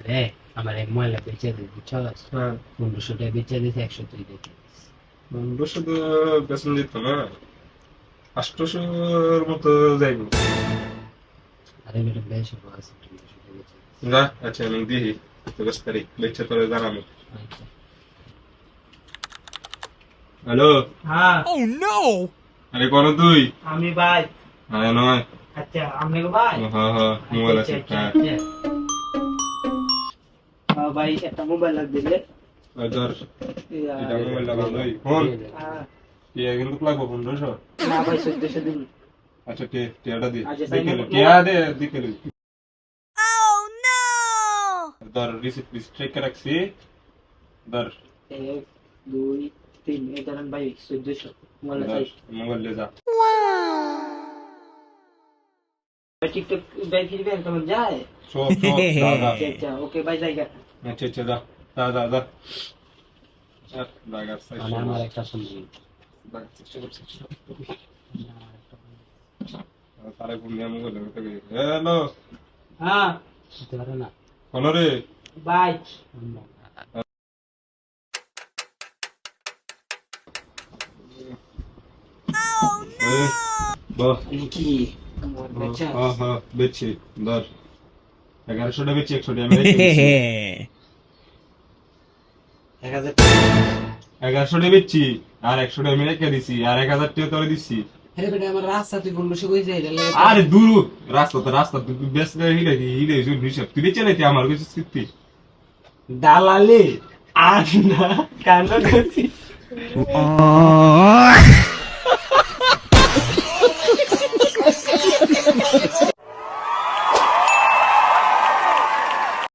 রে আমার এক ময়লা বেচে দিই বুঝছস? হ্যাঁ 1500 টাকা বেচে দিছি 100 তুই দেখি। 1500 তো বেতন দিত না, 800-র মতো যাইব। আরে বেটা বেশ ভালো আছে 1500 টাকা বেচে দিছি। না আচ্ছা আমি দিই তো বেশ করি বেচে তোরে জানাবো। আচ্ছা। হ্যালো, হ্যাঁ আরে কোন তুই? আমি ভাই। হ্যাঁ নয়, আচ্ছা আপনি গো ভাই? হ্যাঁ হ্যাঁ মোবাইল আচ্ছা, আছে আচ্ছা, হ্যাঁ। আচ্ছা। ভাই একটা মোবাইল লাগবে রে। আর ধর এটা মোবাইলটা ভালোই ফোন হ্যাঁ, টিয়া কিন্তু লাগবো 1500। না ভাই 1400 দিন। আচ্ছা টিয়াটা দি আচ্ছা, দেখে সাইন- টিয়া দে দিকে ধর রিসিপ্ট রিস্ট্রিক্ট রাখছি ধর 1 2 3 এই ধরেন ভাই 1400 মোবাইল ধর চাই। মোবাইল লে যা। ভাই টিকটক ভাই ফিরবেন কেমন যায়? সব সব যা যা। আচ্ছা আচ্ছা ওকে ভাই জায়গা। আচ্ছা আচ্ছা যা যা যা যা জায়গা মানে আমার একটা শুনবি। তারে ফোন দিয়ে মোবাইল হ্যালো হ্যাঁ হতে পারে না। কোন রে ভাই বস কি আমার বাচ্চা হ্যাঁ হ্যাঁ বেচছি ধর 1100 টা বেচছি 100 টা আমি রেখে দিচ্ছি। 1000 1100 টা বেচছি আর 100 টা আমি রেখে দিছি আর 1000 টাকা তোরে দিচ্ছি। আরে বেটা আমার রাস্তা তুই 1500 কইছে এটা লাগে। আরে দূর রাস্তা তুই বেশ হিলে হিলে হিসাব তুই বেচে নাকি আমার কাছে স্মৃতি দালালি আর না কান্না করছি